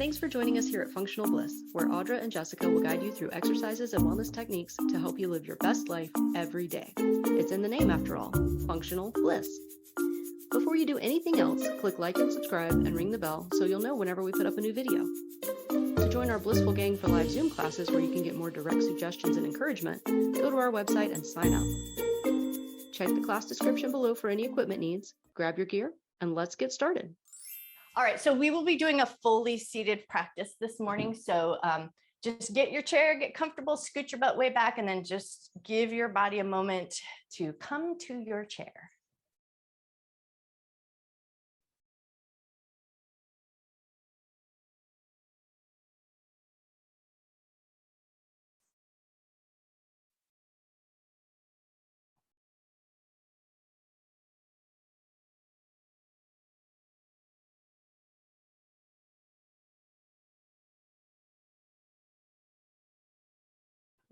Thanks for joining us here at Functional Bliss, where Audra and Jessica will guide you through exercises and wellness techniques to help you live your best life every day. It's in the name after all, Functional Bliss. Before you do anything else, click like and subscribe and ring the bell so you'll know whenever we put up a new video. To join our Blissful Gang for live Zoom classes where you can get more direct suggestions and encouragement, go to our website and sign up. Check the class description below for any equipment needs, grab your gear, and let's get started. All right, so we will be doing a fully seated practice this morning. So just get your chair, get comfortable, scoot your butt way back, and then just give your body a moment to come to your chair.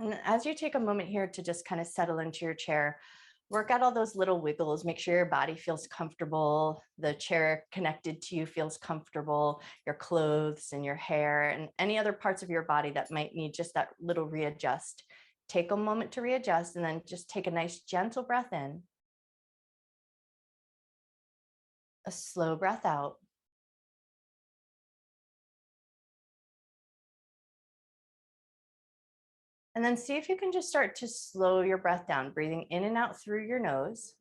And as you take a moment here to just kind of settle into your chair, work out all those little wiggles, make sure your body feels comfortable, the chair connected to you feels comfortable, your clothes and your hair and any other parts of your body that might need just that little readjust. Take a moment to readjust and then just take a nice gentle breath in, a slow breath out. And then see if you can just start to slow your breath down, breathing in and out through your nose.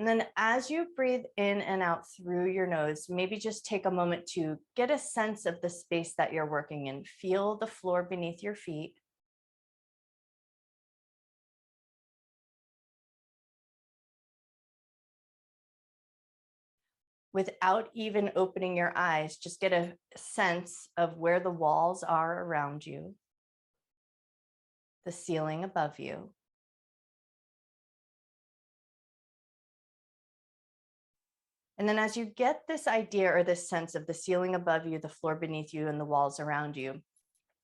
And then as you breathe in and out through your nose, maybe just take a moment to get a sense of the space that you're working in. Feel the floor beneath your feet. Without even opening your eyes, just get a sense of where the walls are around you, the ceiling above you. And then as you get this idea or this sense of the ceiling above you, the floor beneath you, and the walls around you,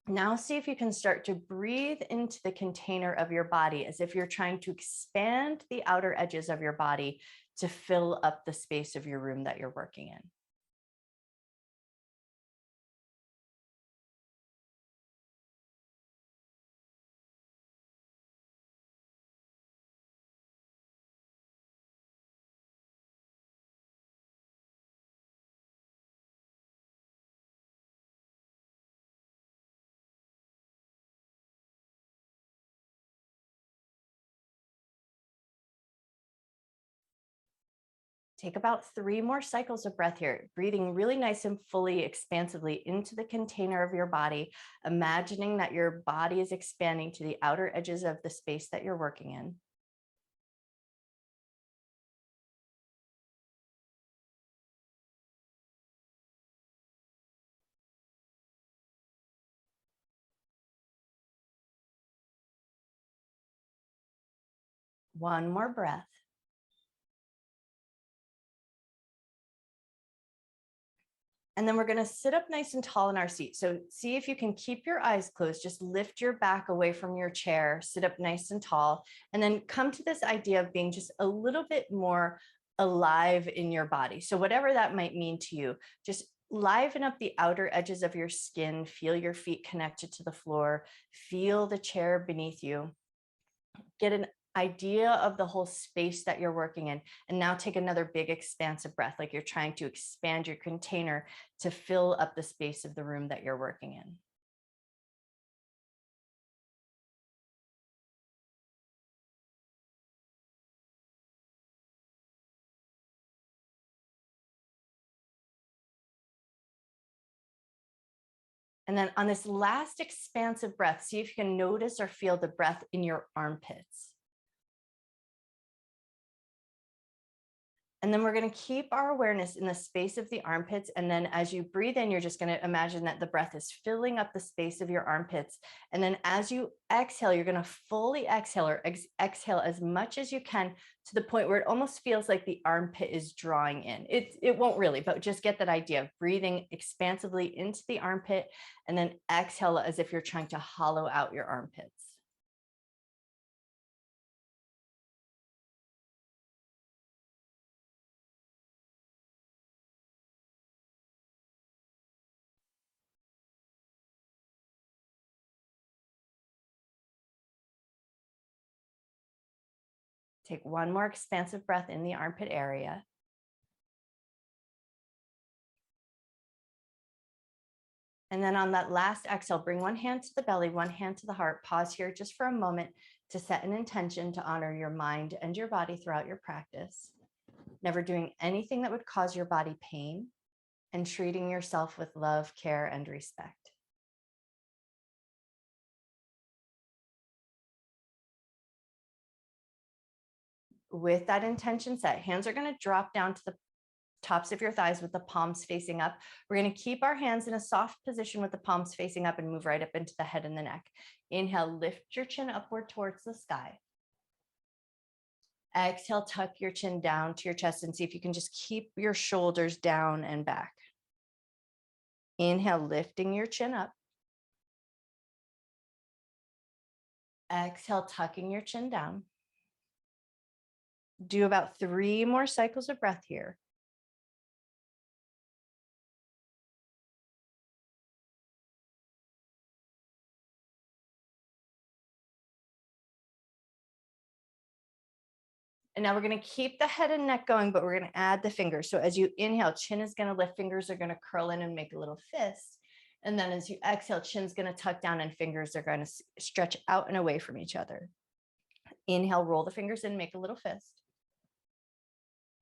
now see if you can start to breathe into the container of your body as if you're trying to expand the outer edges of your body to fill up the space of your room that you're working in. Take about 3 more cycles of breath here, breathing really nice and fully, expansively into the container of your body, imagining that your body is expanding to the outer edges of the space that you're working in. One more breath. And then we're going to sit up nice and tall in our seat. So see if you can keep your eyes closed, just lift your back away from your chair, sit up nice and tall, and then come to this idea of being just a little bit more alive in your body. So whatever that might mean to you, just liven up the outer edges of your skin, feel your feet connected to the floor, feel the chair beneath you, get an idea of the whole space that you're working in. And now take another big expansive breath, like you're trying to expand your container to fill up the space of the room that you're working in. And then on this last expansive breath, see if you can notice or feel the breath in your armpits. And then we're going to keep our awareness in the space of the armpits. And then as you breathe in, you're just going to imagine that the breath is filling up the space of your armpits. And then as you exhale, you're going to fully exhale or exhale as much as you can to the point where it almost feels like the armpit is drawing in. It won't really, but just get that idea of breathing expansively into the armpit and then exhale as if you're trying to hollow out your armpits. Take one more expansive breath in the armpit area. And then on that last exhale, bring one hand to the belly, one hand to the heart. Pause here just for a moment to set an intention to honor your mind and your body throughout your practice. Never doing anything that would cause your body pain, and treating yourself with love, care, and respect. With that intention set, hands are going to drop down to the tops of your thighs with the palms facing up. We're going to keep our hands in a soft position with the palms facing up and move right up into the head and the neck. Inhale, lift your chin upward towards the sky. Exhale, tuck your chin down to your chest and see if you can just keep your shoulders down and back. Inhale, lifting your chin up. Exhale, tucking your chin down. Do about 3 more cycles of breath here. And now we're going to keep the head and neck going, but we're going to add the fingers. So as you inhale, chin is going to lift, fingers are going to curl in and make a little fist. And then as you exhale, chin's going to tuck down and fingers are going to stretch out and away from each other. Inhale, roll the fingers in, make a little fist.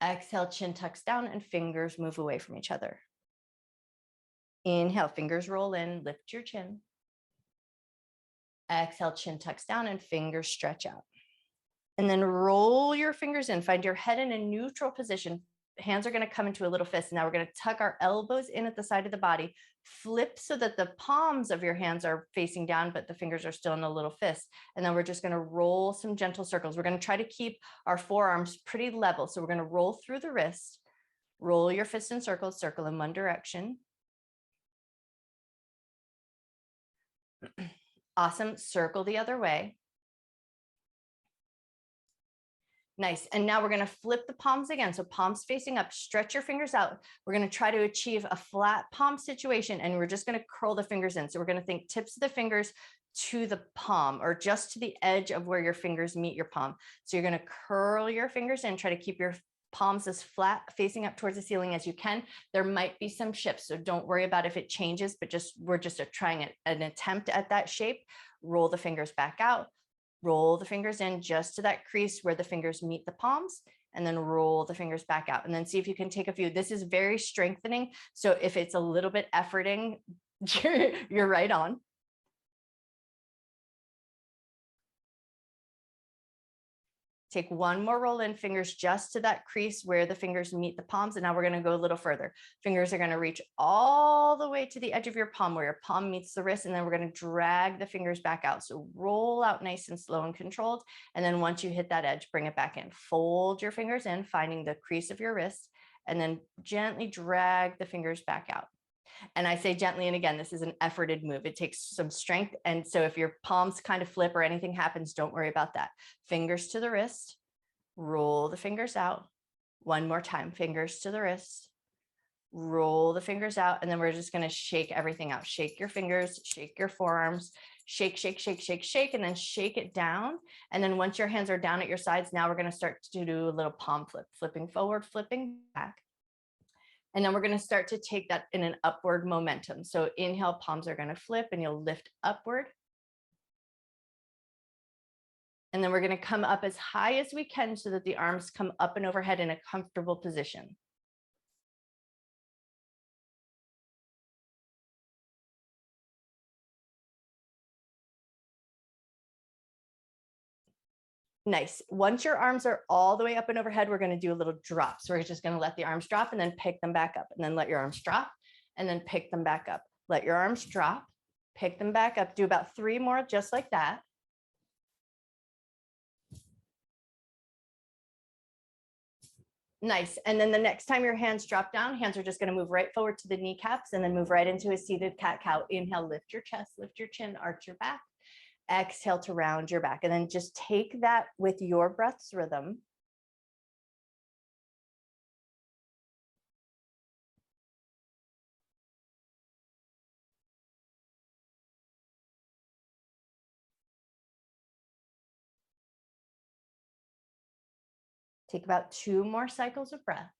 Exhale, chin tucks down and fingers move away from each other. Inhale, fingers roll in, lift your chin. Exhale, chin tucks down and fingers stretch out. And then roll your fingers in, find your head in a neutral position. Hands are going to come into a little fist. Now we're going to tuck our elbows in at the side of the body, flip so that the palms of your hands are facing down, but the fingers are still in a little fist. And then we're just going to roll some gentle circles. We're going to try to keep our forearms pretty level. So we're going to roll through the wrist, roll your fist in circles, circle in one direction. Awesome. Circle the other way. Nice. And now we're going to flip the palms again. So palms facing up, stretch your fingers out. We're going to try to achieve a flat palm situation, and we're just going to curl the fingers in. So we're going to think tips of the fingers to the palm, or just to the edge of where your fingers meet your palm. So you're going to curl your fingers in, try to keep your palms as flat facing up towards the ceiling as you can. There might be some shifts, so don't worry about if it changes, but we're just trying an attempt at that shape. Roll the fingers back out. Roll the fingers in just to that crease where the fingers meet the palms, and then roll the fingers back out. And then see if you can take a few. This is very strengthening. So if it's a little bit efforting, you're right on. Take one more roll in, fingers just to that crease where the fingers meet the palms. And now we're going to go a little further. Fingers are going to reach all the way to the edge of your palm where your palm meets the wrist. And then we're going to drag the fingers back out. So roll out nice and slow and controlled. And then once you hit that edge, bring it back in. Fold your fingers in, finding the crease of your wrist, and then gently drag the fingers back out. And I say gently, and again, this is an efforted move. It takes some strength. And so if your palms kind of flip or anything happens, don't worry about that. Fingers to the wrist, roll the fingers out. One more time, fingers to the wrist, roll the fingers out. And then we're just going to shake everything out. Shake your fingers, shake your forearms, shake, shake, shake, shake, shake, and then shake it down. And then once your hands are down at your sides, now we're going to start to do a little palm flip, flipping forward, flipping back. And then we're going to start to take that in an upward momentum. So inhale, palms are going to flip and you'll lift upward. And then we're going to come up as high as we can so that the arms come up and overhead in a comfortable position. Nice. Once your arms are all the way up and overhead, we're going to do a little drop. So we're just going to let the arms drop and then pick them back up, and then let your arms drop and then pick them back up. Let your arms drop, pick them back up. Do about 3 more just like that. Nice. And then the next time your hands drop down, hands are just going to move right forward to the kneecaps and then move right into a seated cat-cow. Inhale, lift your chest, lift your chin, arch your back. Exhale to round your back, and then just take that with your breath's rhythm. Take about 2 more cycles of breath.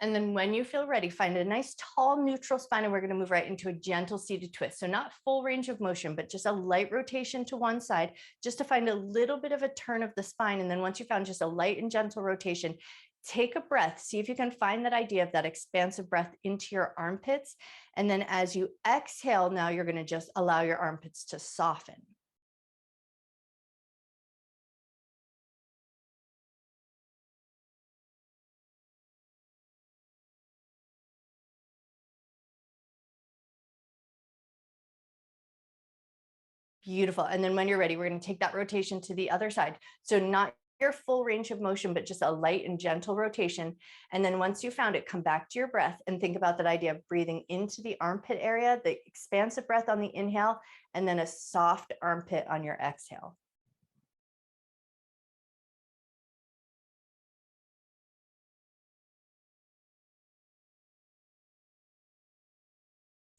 And then when you feel ready, find a nice tall neutral spine, and we're going to move right into a gentle seated twist. So not full range of motion, but just a light rotation to one side, just to find a little bit of a turn of the spine. And then once you found just a light and gentle rotation, take a breath. See if you can find that idea of that expansive breath into your armpits. And then as you exhale, now you're going to just allow your armpits to soften. Beautiful. And then when you're ready, we're going to take that rotation to the other side. So not your full range of motion, but just a light and gentle rotation. And then once you found it, come back to your breath and think about that idea of breathing into the armpit area, the expansive breath on the inhale, and then a soft armpit on your exhale.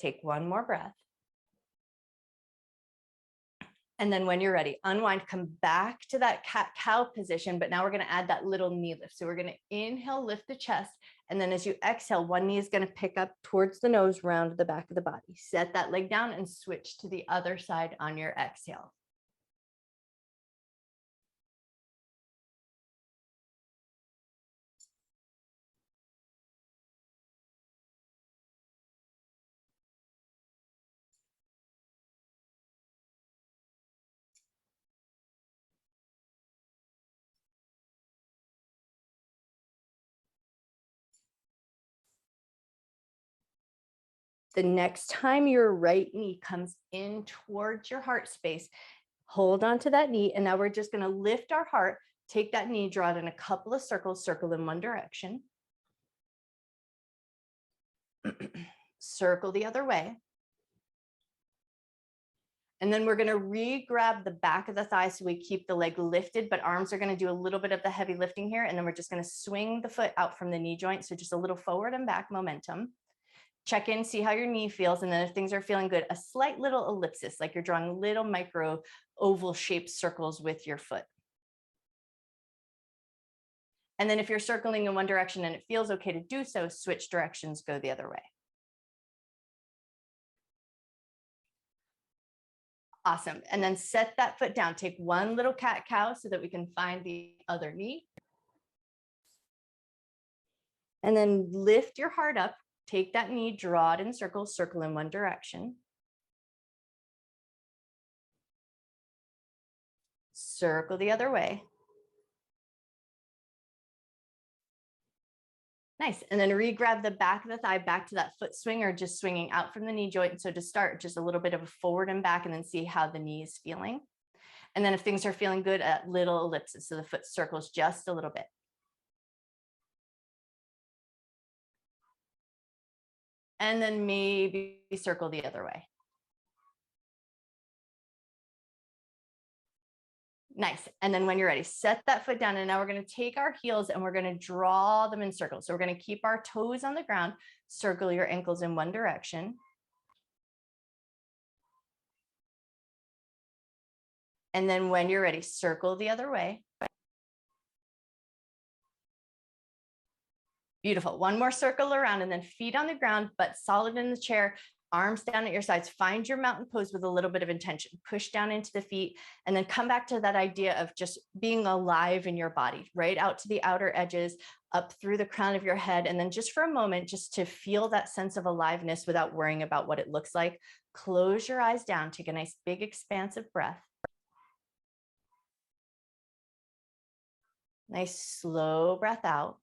Take one more breath. And then when you're ready, unwind, come back to that cat-cow position, but now we're going to add that little knee lift. So we're going to inhale, lift the chest, and then as you exhale, one knee is going to pick up towards the nose, round the back of the body. Set that leg down and switch to the other side on your exhale. The next time your right knee comes in towards your heart space, hold on to that knee. And now we're just going to lift our heart, take that knee, draw it in a couple of circles, circle in one direction. Circle the other way. And then we're going to re-grab the back of the thigh so we keep the leg lifted, but arms are going to do a little bit of the heavy lifting here. And then we're just going to swing the foot out from the knee joint. So just a little forward and back momentum. Check in, see how your knee feels. And then if things are feeling good, a slight little ellipsis, like you're drawing little micro oval shaped circles with your foot. And then if you're circling in one direction and it feels okay to do so, switch directions, go the other way. Awesome. And then set that foot down. Take one little cat-cow so that we can find the other knee. And then lift your heart up. Take that knee, draw it in circles, circle in one direction. Circle the other way. Nice. And then re-grab the back of the thigh back to that foot swing, or just swinging out from the knee joint. And so to start, just a little bit of a forward and back, and then see how the knee is feeling. And then if things are feeling good, a little ellipsis. So the foot circles just a little bit. And then maybe circle the other way. Nice. And then when you're ready, set that foot down. And now we're going to take our heels and we're going to draw them in circles. So we're going to keep our toes on the ground, circle your ankles in one direction. And then when you're ready, circle the other way. Beautiful. One more circle around, and then feet on the ground, but solid in the chair, arms down at your sides. Find your mountain pose with a little bit of intention. Push down into the feet, and then come back to that idea of just being alive in your body, right out to the outer edges, up through the crown of your head. And then just for a moment, just to feel that sense of aliveness without worrying about what it looks like. Close your eyes down, take a nice big expansive breath. Nice slow breath out.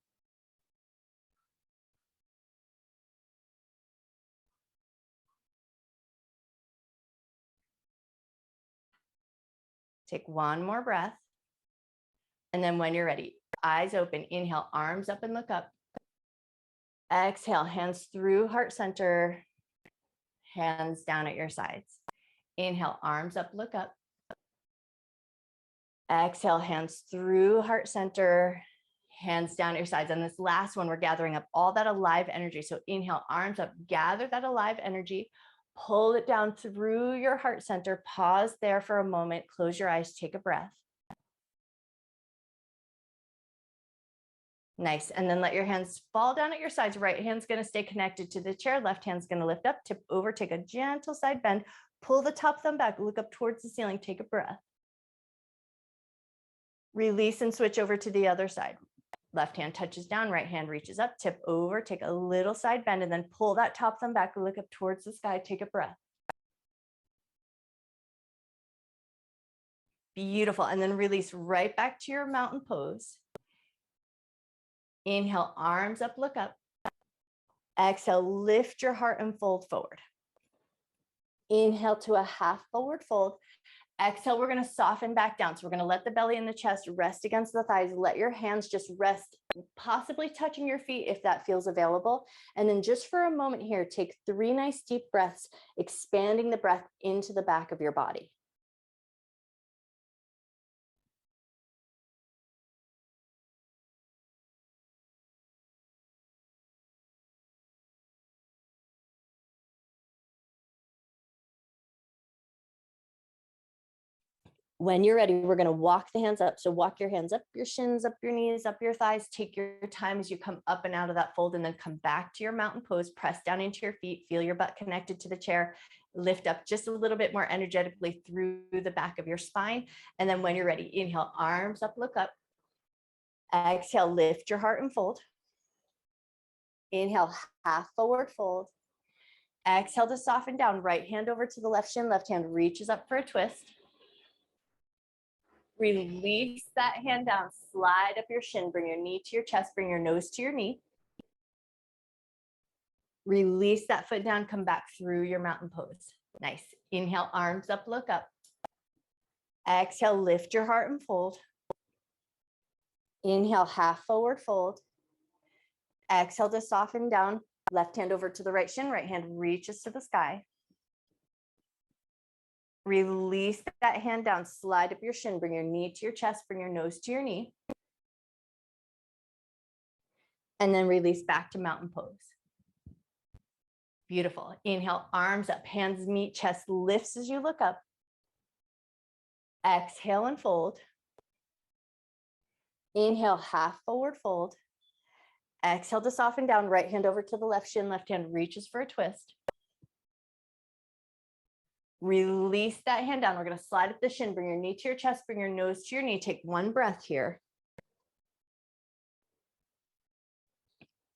Take one more breath. And then when you're ready, eyes open, inhale, arms up and look up. Exhale, hands through heart center, hands down at your sides. Inhale, arms up, look up. Exhale, hands through heart center, hands down at your sides. And this last one, we're gathering up all that alive energy. So inhale, arms up, gather that alive energy. Pull it down through your heart center. Pause there for a moment. Close your eyes. Take a breath. Nice. And then let your hands fall down at your sides. Right hand's going to stay connected to the chair. Left hand's going to lift up, tip over, take a gentle side bend. Pull the top thumb back. Look up towards the ceiling. Take a breath. Release and switch over to the other side. Left hand touches down, right hand reaches up, tip over, take a little side bend, and then pull that top thumb back, look up towards the sky, take a breath. Beautiful. And then release right back to your mountain pose. Inhale, arms up, look up. Exhale, lift your heart and fold forward. Inhale to a half forward fold. Exhale, we're going to soften back down. So we're going to let the belly and the chest rest against the thighs. Let your hands just rest, possibly touching your feet if that feels available. And then just for a moment here, take 3 nice deep breaths, expanding the breath into the back of your body. When you're ready, we're going to walk the hands up. So walk your hands up, your shins, up your knees, up your thighs. Take your time as you come up and out of that fold, and then come back to your mountain pose. Press down into your feet. Feel your butt connected to the chair. Lift up just a little bit more energetically through the back of your spine. And then when you're ready, inhale, arms up, look up. Exhale, lift your heart and fold. Inhale, half forward fold. Exhale to soften down. Right hand over to the left shin. Left hand reaches up for a twist. Release that hand down, slide up your shin, bring your knee to your chest, bring your nose to your knee. Release that foot down, come back through your mountain pose. Nice. Inhale, arms up, look up. Exhale, lift your heart and fold. Inhale, half forward fold. Exhale to soften down. Left hand over to the right shin, right hand reaches to the sky. Release that hand down, slide up your shin, bring your knee to your chest, bring your nose to your knee. And then release back to mountain pose. Beautiful. Inhale, arms up, hands meet, chest lifts as you look up. Exhale and fold. Inhale, half forward fold. Exhale to soften down, right hand over to the left shin, left hand reaches for a twist. Release that hand down. We're going to slide up the shin, bring your knee to your chest, bring your nose to your knee. Take 1 breath here.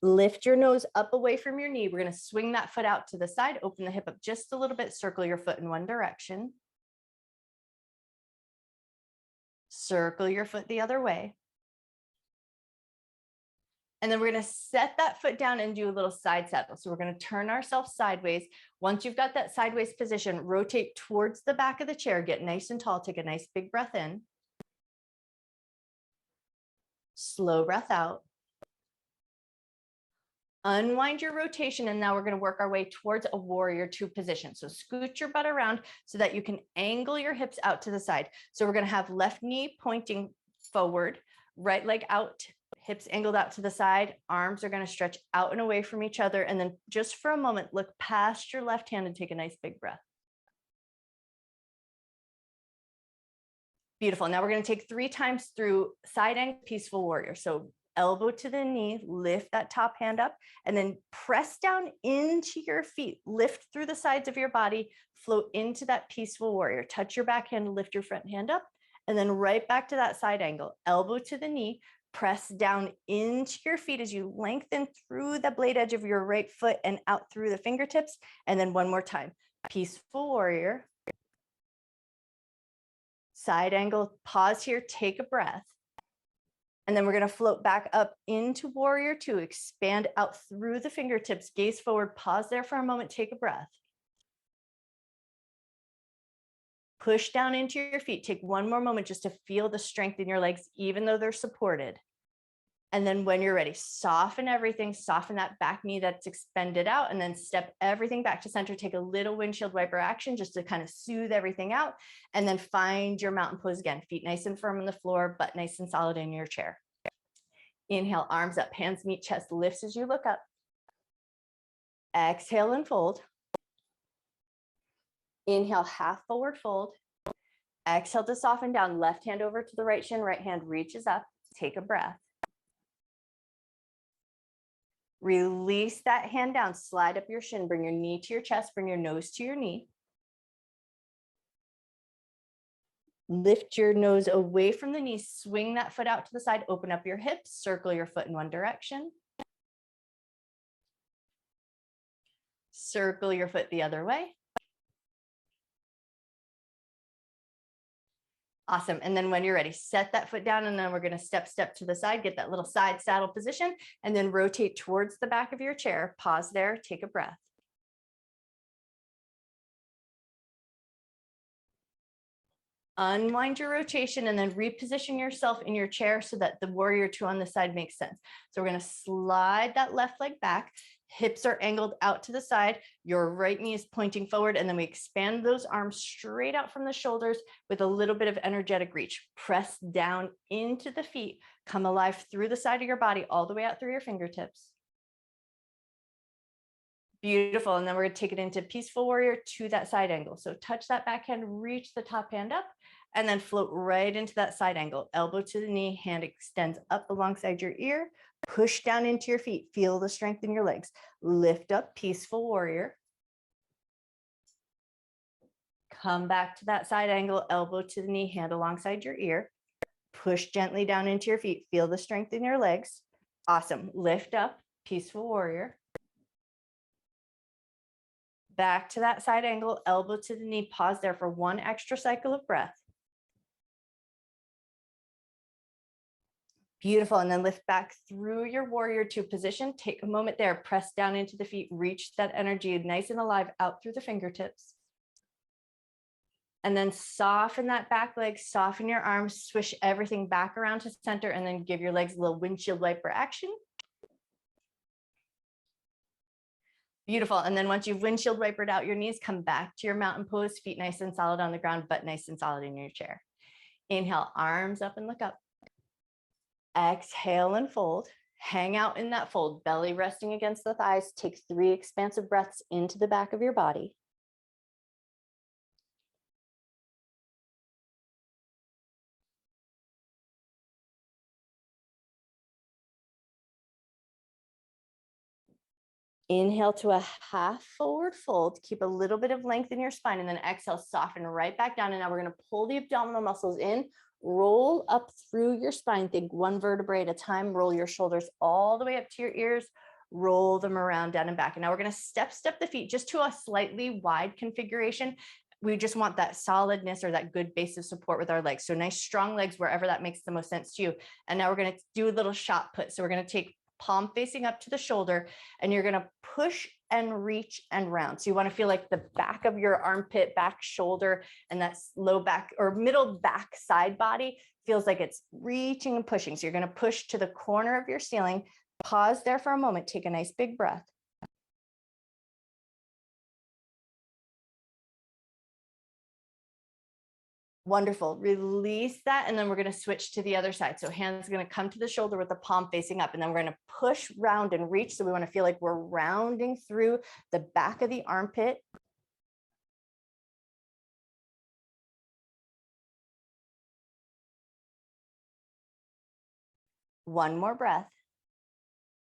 Lift your nose up away from your knee. We're going to swing that foot out to the side, open the hip up just a little bit, circle your foot in one direction. Circle your foot the other way. And then we're going to set that foot down and do a little side saddle. So we're going to turn ourselves sideways. Once you've got that sideways position, rotate towards the back of the chair, get nice and tall, take a nice big breath in. Slow breath out. Unwind your rotation, and now we're going to work our way towards a warrior 2 position. So scoot your butt around so that you can angle your hips out to the side. So we're going to have left knee pointing forward, right leg out, hips angled out to the side. Arms are going to stretch out and away from each other. And then just for a moment, look past your left hand and take a nice big breath. Beautiful. Now we're going to take 3 times through side angle peaceful warrior. So elbow to the knee, lift that top hand up, and then press down into your feet. Lift through the sides of your body, float into that peaceful warrior. Touch your back hand, lift your front hand up, and then right back to that side angle. Elbow to the knee, press down into your feet as you lengthen through the blade edge of your right foot and out through the fingertips. And then one more time, peaceful warrior. Side angle, pause here, take a breath. And then we're going to float back up into warrior 2, expand out through the fingertips, gaze forward, pause there for a moment, take a breath. Push down into your feet, take 1 more moment just to feel the strength in your legs, even though they're supported. And then when you're ready, soften everything, soften that back knee that's extended out, and then step everything back to center. Take a little windshield wiper action just to kind of soothe everything out. And then find your mountain pose again, feet nice and firm on the floor, butt nice and solid in your chair. Inhale, arms up, hands meet, chest lifts as you look up. Exhale and fold. Inhale, half forward fold. Exhale to soften down, left hand over to the right shin, right hand reaches up. Take a breath. Release that hand down, slide up your shin, bring your knee to your chest, bring your nose to your knee. Lift your nose away from the knee, swing that foot out to the side, open up your hips, circle your foot in one direction. Circle your foot the other way. Awesome. And then when you're ready, set that foot down, and then we're going to step to the side, get that little side saddle position, and then rotate towards the back of your chair. Pause there, take a breath. Unwind your rotation and then reposition yourself in your chair so that the warrior two on the side makes sense. So we're going to slide that left leg back. Hips are angled out to the side. Your right knee is pointing forward. And then we expand those arms straight out from the shoulders with a little bit of energetic reach. Press down into the feet. Come alive through the side of your body, all the way out through your fingertips. Beautiful. And then we're going to take it into peaceful warrior to that side angle. So touch that back hand, reach the top hand up, and then float right into that side angle. Elbow to the knee, hand extends up alongside your ear. Push down into your feet. Feel the strength in your legs. Lift up, peaceful warrior. Come back to that side angle, elbow to the knee, hand alongside your ear. Push gently down into your feet. Feel the strength in your legs. Awesome. Lift up, peaceful warrior. Back to that side angle, elbow to the knee. Pause there for one extra cycle of breath. Beautiful. And then lift back through your warrior two position. Take a moment there. Press down into the feet. Reach that energy nice and alive out through the fingertips. And then soften that back leg, soften your arms, swish everything back around to center, and then give your legs a little windshield wiper action. Beautiful. And then once you've windshield wipered out your knees, come back to your mountain pose, feet nice and solid on the ground, butt nice and solid in your chair. Inhale, arms up and look up. Exhale and fold. Hang out in that fold, belly resting against the thighs. Take 3 expansive breaths into the back of your body. Inhale to a half forward fold. Keep a little bit of length in your spine, and then exhale, soften right back down. And now we're going to pull the abdominal muscles in, roll up through your spine. Think 1 vertebrae at a time. Roll your shoulders all the way up to your ears. Roll them around, down and back. And now we're going to step the feet just to a slightly wide configuration. We just want that solidness or that good base of support with our legs. So nice strong legs wherever that makes the most sense to you. And now we're going to do a little shot put. So we're going to take palm facing up to the shoulder, and you're going to push and reach and round. So you want to feel like the back of your armpit, back shoulder, and that low back or middle back side body feels like it's reaching and pushing. So you're going to push to the corner of your ceiling. Pause there for a moment. Take a nice big breath. Wonderful. Release that. And then we're going to switch to the other side. So hands are going to come to the shoulder with the palm facing up. And then we're going to push, round, and reach. So we want to feel like we're rounding through the back of the armpit. One more breath.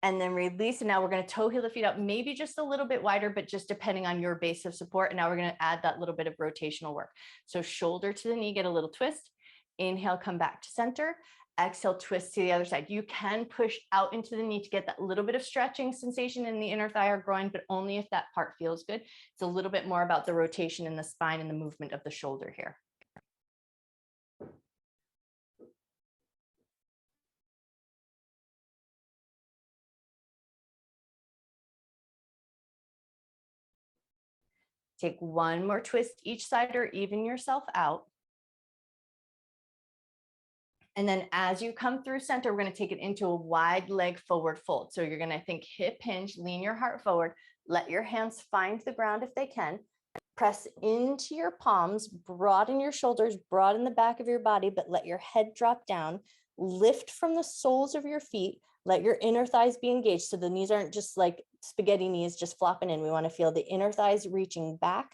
And then release. And now we're going to toe heel the feet up, maybe just a little bit wider, but just depending on your base of support. And now we're going to add that little bit of rotational work. So shoulder to the knee, get a little twist. Inhale, come back to center. Exhale, twist to the other side. You can push out into the knee to get that little bit of stretching sensation in the inner thigh or groin, but only if that part feels good. It's a little bit more about the rotation in the spine and the movement of the shoulder here. Take one more twist each side or even yourself out. And then as you come through center, we're going to take it into a wide leg forward fold. So you're going to think hip hinge, lean your heart forward, let your hands find the ground if they can. Press into your palms, broaden your shoulders, broaden the back of your body, but let your head drop down. Lift from the soles of your feet. Let your inner thighs be engaged. So the knees aren't just like spaghetti knees just flopping in. We want to feel the inner thighs reaching back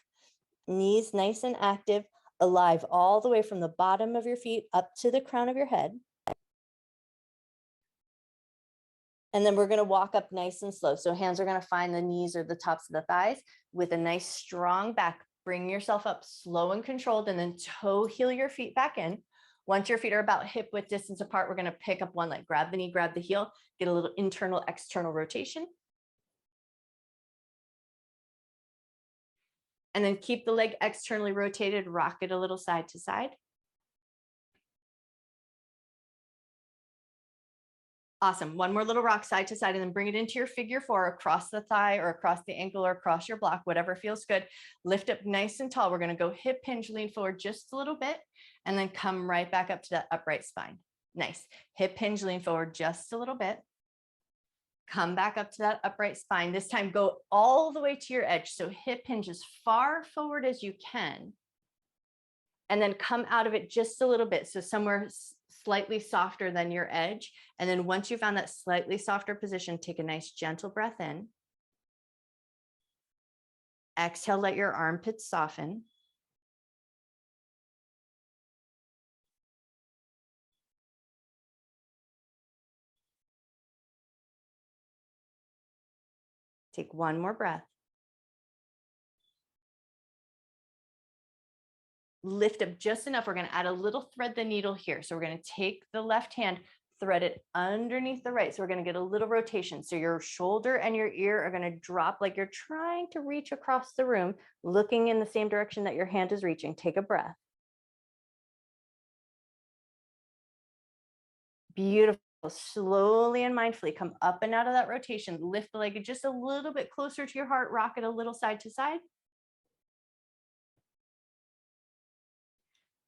Knees nice and active, alive all the way from the bottom of your feet up to the crown of your head. And then we're going to walk up nice and slow. So hands are going to find the knees or the tops of the thighs with a nice strong back. Bring yourself up slow and controlled, and then toe heel your feet back in. Once your feet are about hip width distance apart, we're going to pick up one leg, grab the knee, grab the heel, get a little internal, external rotation. And then keep the leg externally rotated, rock it a little side to side. Awesome. One more little rock side to side, and then bring it into your figure four across the thigh or across the ankle or across your block, whatever feels good. Lift up nice and tall. We're going to go hip hinge, lean forward just a little bit, and then come right back up to that upright spine. Nice. Hip hinge, lean forward just a little bit. Come back up to that upright spine. This time go all the way to your edge. So hip hinge as far forward as you can. And then come out of it just a little bit. So somewhere slightly softer than your edge. And then once you found that slightly softer position, take a nice gentle breath in. Exhale, let your armpits soften. Take one more breath. Lift up just enough. We're going to add a little thread the needle here. So we're going to take the left hand, thread it underneath the right. So we're going to get a little rotation. So your shoulder and your ear are going to drop like you're trying to reach across the room, looking in the same direction that your hand is reaching. Take a breath. Beautiful. Slowly and mindfully come up and out of that rotation. Lift the leg just a little bit closer to your heart. Rock it a little side to side.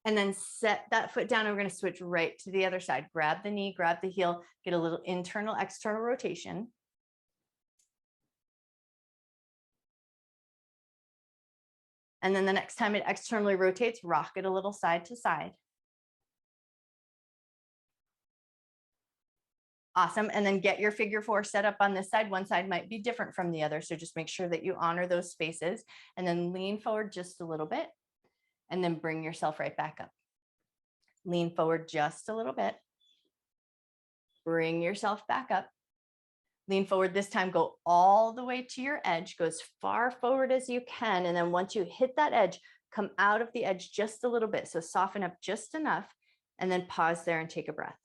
And then set that foot down, and we're going to switch right to the other side. Grab the knee, grab the heel, get a little internal, external rotation. And then the next time it externally rotates, rock it a little side to side. Awesome. And then get your figure four set up on this side. One side might be different from the other. So just make sure that you honor those spaces, and then lean forward just a little bit. And then bring yourself right back up. Lean forward just a little bit. Bring yourself back up. Lean forward this time, go all the way to your edge, go as far forward as you can. And then once you hit that edge, come out of the edge just a little bit. So soften up just enough, and then pause there and take a breath.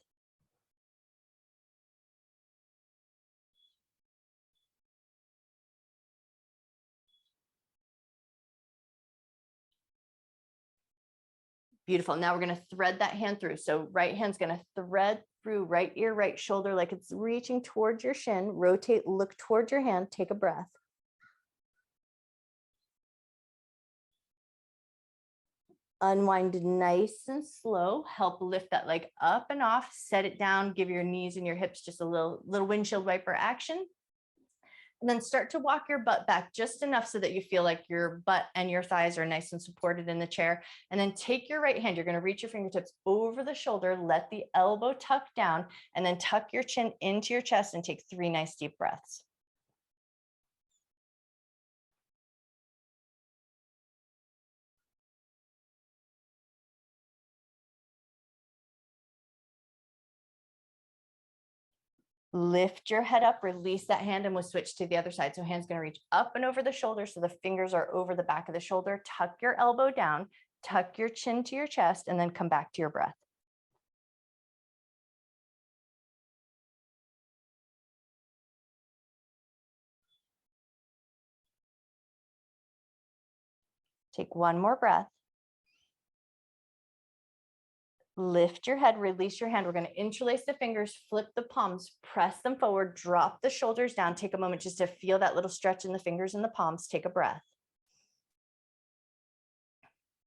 Beautiful. Now we're going to thread that hand through. So right hand's going to thread through right ear, right shoulder, like it's reaching towards your shin. Rotate, look towards your hand, take a breath. Unwind nice and slow. Help lift that leg up and off, set it down, give your knees and your hips just a little windshield wiper action. And then start to walk your butt back just enough so that you feel like your butt and your thighs are nice and supported in the chair. And then take your right hand, you're going to reach your fingertips over the shoulder, let the elbow tuck down, and then tuck your chin into your chest and take 3 nice deep breaths. Lift your head up, release that hand, and we'll switch to the other side. So hand's going to reach up and over the shoulder. So the fingers are over the back of the shoulder. Tuck your elbow down, tuck your chin to your chest, and then come back to your breath. Take one more breath. Lift your head, release your hand. We're going to interlace the fingers, flip the palms, press them forward, drop the shoulders down. Take a moment just to feel that little stretch in the fingers and the palms. Take a breath.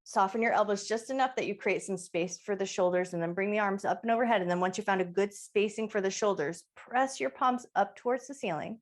Soften your elbows just enough that you create some space for the shoulders, and then bring the arms up and overhead. And then once you found a good spacing for the shoulders, press your palms up towards the ceiling.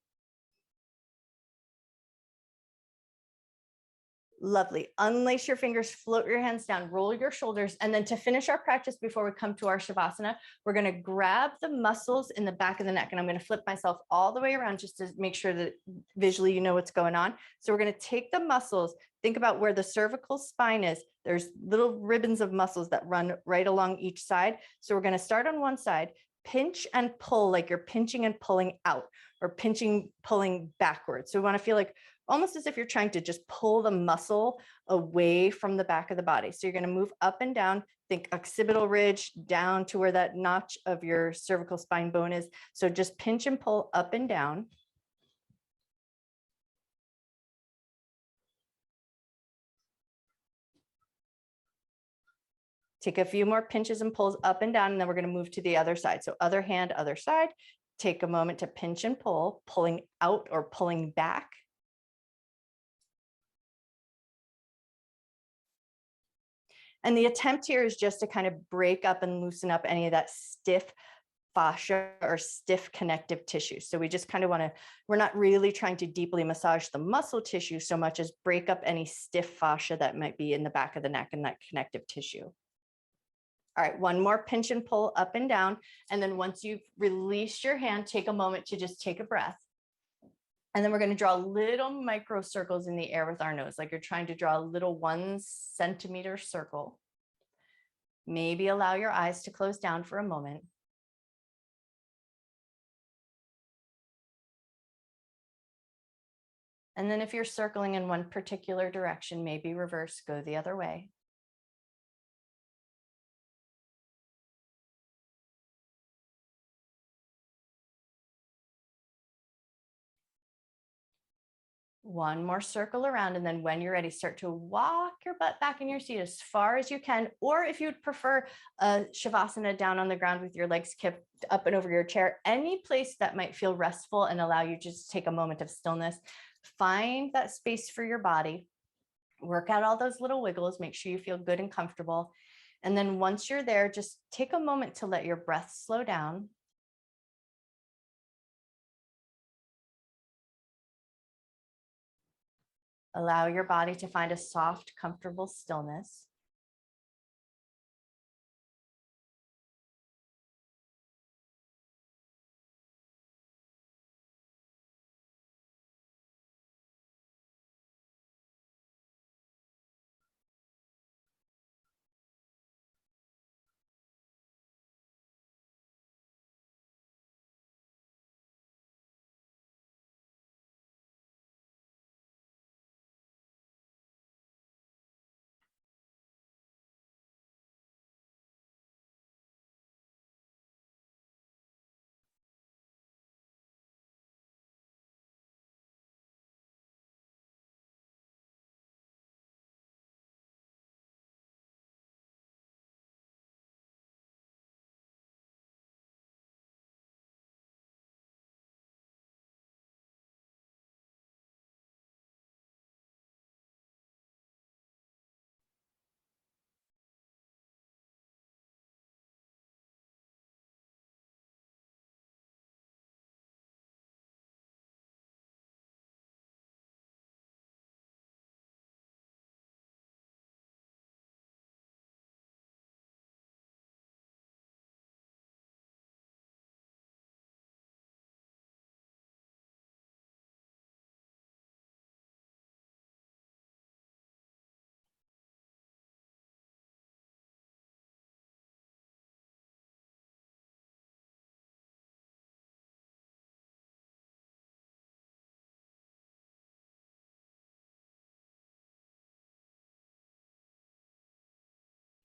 Lovely. Unlace your fingers, float your hands down, roll your shoulders. And then to finish our practice before we come to our Shavasana, we're going to grab the muscles in the back of the neck. And I'm going to flip myself all the way around just to make sure that visually you know what's going on. So we're going to take the muscles, think about where the cervical spine is. There's little ribbons of muscles that run right along each side. So we're going to start on one side, pinch and pull like you're pinching and pulling out, or pinching, pulling backwards. So we want to feel like almost as if you're trying to just pull the muscle away from the back of the body. So you're going to move up and down, think occipital ridge down to where that notch of your cervical spine bone is. So just pinch and pull up and down. Take a few more pinches and pulls up and down, and then we're going to move to the other side. So other hand, other side. Take a moment to pinch and pull, pulling out or pulling back. And the attempt here is just to kind of break up and loosen up any of that stiff fascia or stiff connective tissue. So we just kind of want to, we're not really trying to deeply massage the muscle tissue so much as break up any stiff fascia that might be in the back of the neck and that connective tissue. All right, one more pinch and pull up and down. And then once you've released your hand, take a moment to just take a breath. And then we're going to draw little micro circles in the air with our nose, like you're trying to draw a little 1 centimeter circle. Maybe allow your eyes to close down for a moment. And then if you're circling in one particular direction, maybe reverse, go the other way. One more circle around, and then when you're ready, start to walk your butt back in your seat as far as you can. Or if you'd prefer a Shavasana down on the ground with your legs kipped up and over your chair, any place that might feel restful and allow you just to take a moment of stillness. Find that space for your body. Work out all those little wiggles. Make sure you feel good and comfortable. And then once you're there, just take a moment to let your breath slow down. Allow your body to find a soft, comfortable stillness.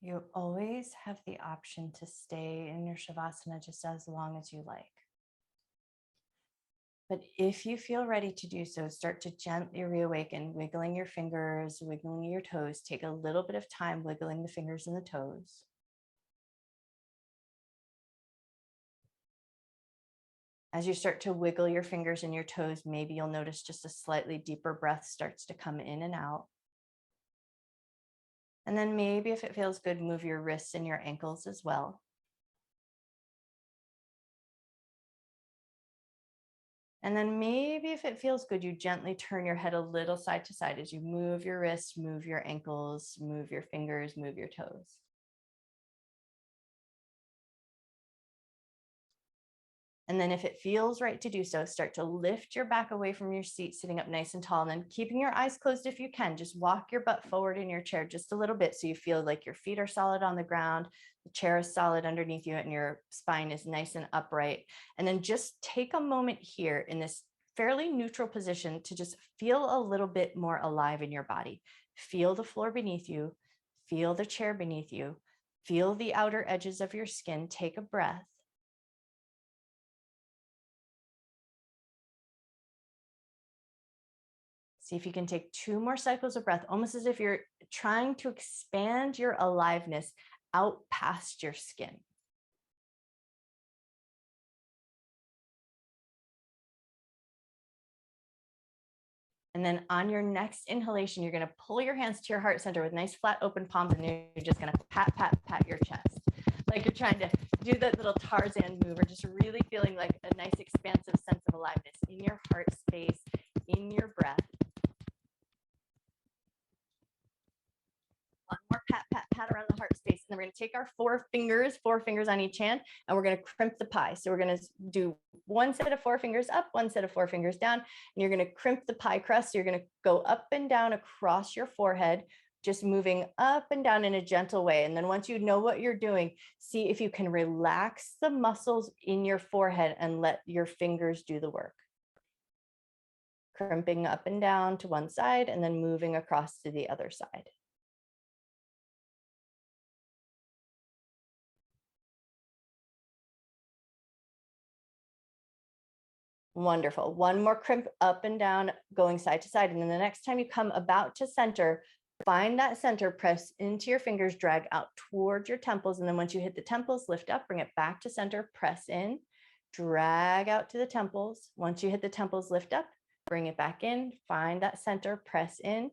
You always have the option to stay in your Shavasana just as long as you like. But if you feel ready to do so, start to gently reawaken, wiggling your fingers, wiggling your toes. Take a little bit of time wiggling the fingers and the toes. As you start to wiggle your fingers and your toes, maybe you'll notice just a slightly deeper breath starts to come in and out. And then maybe if it feels good, move your wrists and your ankles as well. And then maybe if it feels good, you gently turn your head a little side to side as you move your wrists, move your ankles, move your fingers, move your toes. And then if it feels right to do so, start to lift your back away from your seat, sitting up nice and tall, and then keeping your eyes closed if you can. Just walk your butt forward in your chair just a little bit so you feel like your feet are solid on the ground, the chair is solid underneath you, and your spine is nice and upright. And then just take a moment here in this fairly neutral position to just feel a little bit more alive in your body. Feel the floor beneath you, feel the chair beneath you, feel the outer edges of your skin. Take a breath. See if you can take 2 more cycles of breath, almost as if you're trying to expand your aliveness out past your skin. And then on your next inhalation, you're going to pull your hands to your heart center with nice flat open palms, and you're just going to pat, pat, pat your chest. Like you're trying to do that little Tarzan move, or just really feeling like a nice expansive sense of aliveness in your heart space, in your breath. One more pat, pat, pat around the heart space. And then we're going to take our four fingers on each hand, and we're going to crimp the pie. So we're going to do one set of 4 fingers up, one set of 4 fingers down, and you're going to crimp the pie crust. So you're going to go up and down across your forehead, just moving up and down in a gentle way. And then once you know what you're doing, see if you can relax the muscles in your forehead and let your fingers do the work. Crimping up and down to one side and then moving across to the other side. Wonderful. One more crimp up and down, going side to side. And then the next time you come about to center, find that center, press into your fingers, drag out towards your temples. And then once you hit the temples, lift up, bring it back to center, press in, drag out to the temples. Once you hit the temples, lift up, bring it back in, find that center, press in,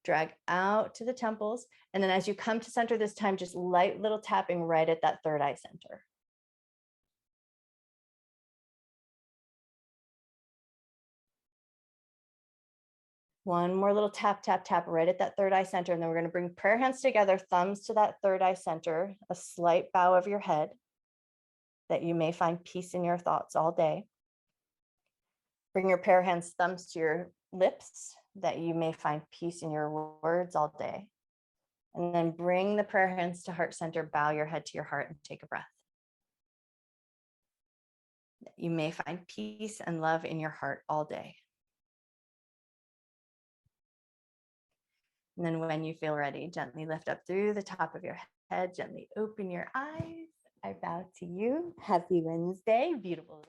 drag out to the temples. And then as you come to center this time, just light little tapping right at that third eye center. One more little tap, tap, tap right at that third eye center. And then we're going to bring prayer hands together, thumbs to that third eye center, a slight bow of your head, that you may find peace in your thoughts all day. Bring your prayer hands, thumbs to your lips, that you may find peace in your words all day. And then bring the prayer hands to heart center, bow your head to your heart and take a breath. That you may find peace and love in your heart all day. And then when you feel ready, gently lift up through the top of your head, gently open your eyes. I bow to you. Happy Wednesday, beautiful.